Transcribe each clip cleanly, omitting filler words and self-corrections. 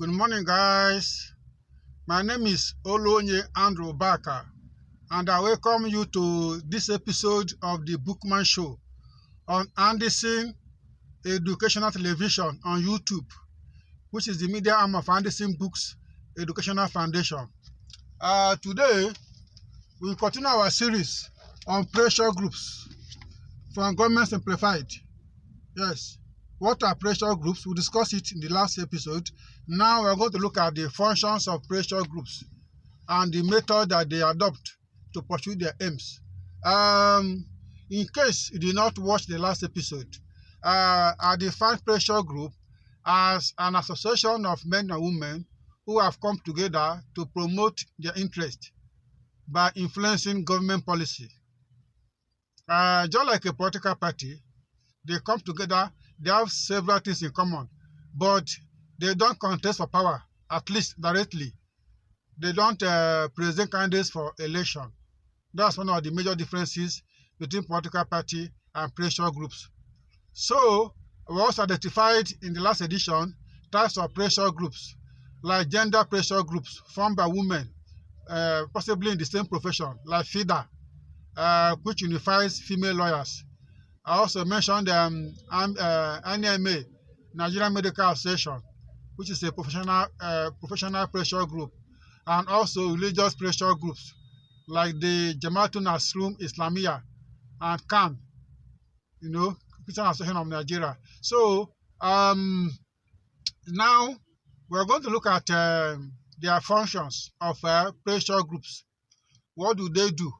Good morning, guys. My name is Olonye Andrew Baka, and I welcome you to this episode of the Bookman Show on Anderson Educational Television on YouTube, which is the media arm of Anderson Books Educational Foundation. Today, we continue our series on pressure groups from Government Simplified. Yes. What are pressure groups? We discussed it in the last episode. Now we're going to look at the functions of pressure groups and the method that they adopt to pursue their aims. In case you did not watch the last episode, I defined pressure group as an association of men and women who have come together to promote their interest by influencing government policy. Just like a political party, they come together. They have several things in common, but they don't contest for power, at least directly. They don't present candidates for election. That's one of the major differences between political party and pressure groups. So, we also identified in the last edition types of pressure groups, like gender pressure groups formed by women, possibly in the same profession, like FIDA, which unifies female lawyers. I also mentioned NMA, Nigerian Medical Association, which is a professional pressure group, and also religious pressure groups like the Jamaatul Nasrul Islamiyah and CAN, Christian Association of Nigeria. So now we're going to look at their functions of pressure groups. What do they do?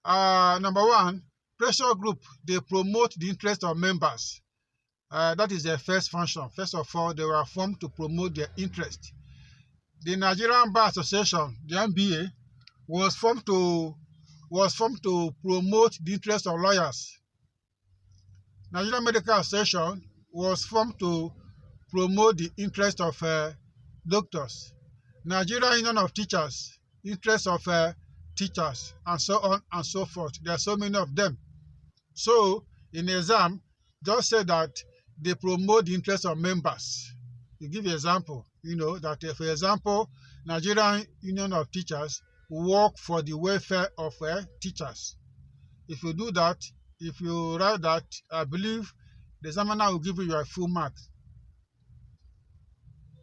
Number one, pressure group, they promote the interest of members. That is their first function. First of all, they were formed to promote their interest. The Nigerian Bar Association, the NBA, was formed to promote the interest of lawyers. Nigerian Medical Association was formed to promote the interest of doctors. Nigerian Union of Teachers, interest of teachers, and so on and so forth. There are so many of them. So, in exam, just say that they promote the interest of members. You give an example, that for example, Nigerian Union of Teachers work for the welfare of teachers. If you do that, if you write that, I believe the examiner will give you your full marks.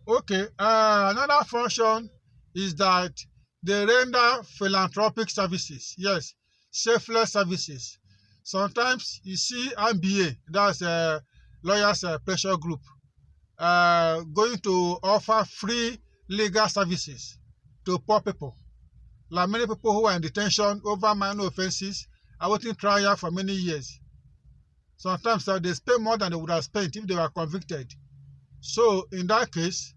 Okay, another function is that they render philanthropic services. Yes, selfless services. Sometimes you see MBA, that's a lawyers pressure group, going to offer free legal services to poor people. Like many people who are in detention over minor offenses are waiting trial for many years. Sometimes they spend more than they would have spent if they were convicted. So in that case,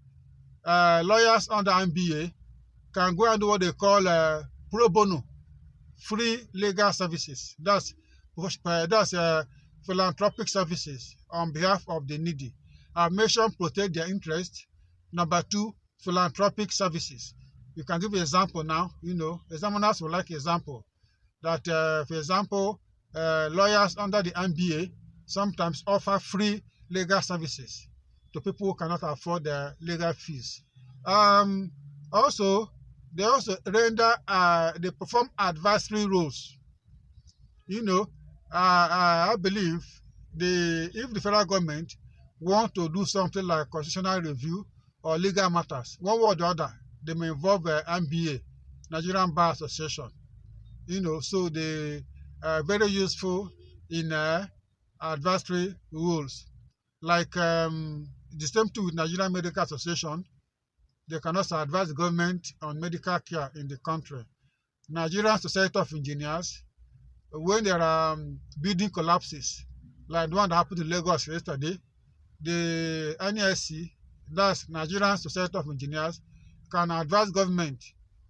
lawyers under MBA can go and do what they call pro bono, free legal services. That's philanthropic services on behalf of the needy. Our mission protect their interest. Number two, philanthropic services. You can give an example now. Examiners will like example. That, for example, lawyers under the MBA sometimes offer free legal services to people who cannot afford their legal fees. Also, they also they perform advisory roles. I believe if the federal government want to do something like constitutional review or legal matters, one way or the other, they may involve MBA, Nigerian Bar Association. So they are very useful in advisory roles. Like the same too with Nigerian Medical Association, they can also advise the government on medical care in the country. Nigerian Society of Engineers, when there are building collapses, like the one that happened in Lagos yesterday, the NSC, that's Nigerian Society of Engineers, can advise government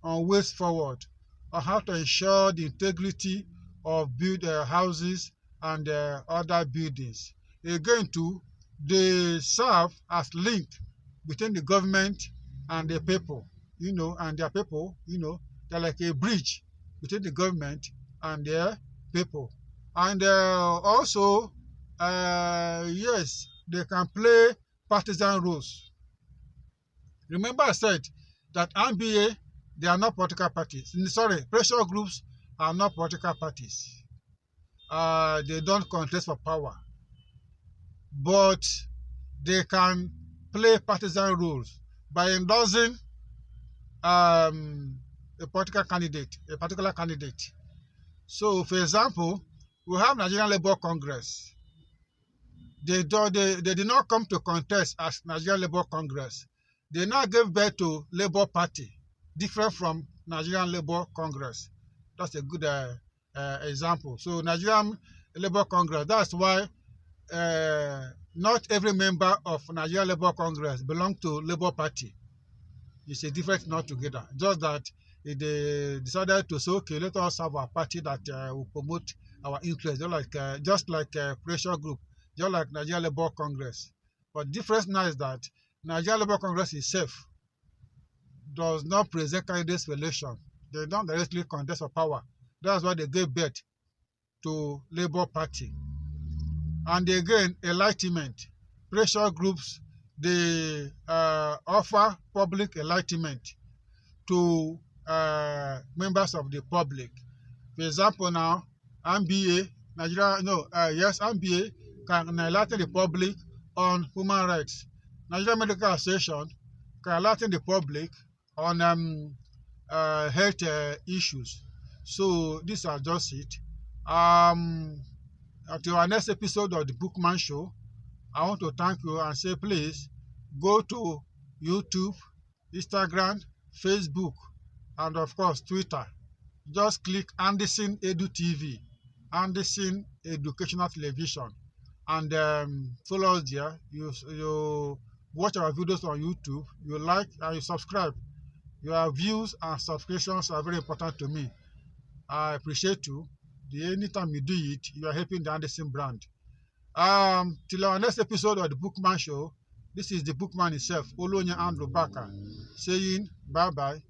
on ways forward, on how to ensure the integrity of build houses and other buildings. Again, too, they serve as link between the government and the people, and their people, they're like a bridge between the government and their people. And also, yes, they can play partisan roles. Remember I said that NBA, they are not political parties. Sorry, pressure groups are not political parties. They don't contest for power, but they can play partisan roles by endorsing a political candidate, a particular candidate. So, for example, we have Nigerian Labour Congress. They did not come to contest as Nigerian Labour Congress. They now gave birth to Labour Party, different from Nigerian Labour Congress. That's a good example. So Nigerian Labour Congress, that's why not every member of Nigerian Labour Congress belong to Labour Party. It's a different not together. Just that they decided to say, okay, let us have a party that will promote our interests, just like pressure group, just like Nigeria Labour Congress. But difference now is that Nigeria Labour Congress itself does not present candidates for election. They don't directly contest for power. That's why they gave birth to Labour Party. And again, enlightenment. Pressure groups, they offer public enlightenment to members of the public. For example, now, MBA, MBA can enlighten the public on human rights. Nigeria Medical Association can enlighten the public on health issues. So these are just it. Until our next episode of the Bookman Show, I want to thank you and say, please go to YouTube, Instagram, Facebook, and of course Twitter. Just click Anderson Edu TV, Anderson Educational Television, and follow us there. You watch our videos on YouTube, you like and you subscribe. Your views and subscriptions are very important to me. I appreciate you. Anytime you do it, you are helping the Anderson brand. Till our next episode of the Bookman Show, this is the Bookman himself, Olonya Andrew Baka, saying bye-bye.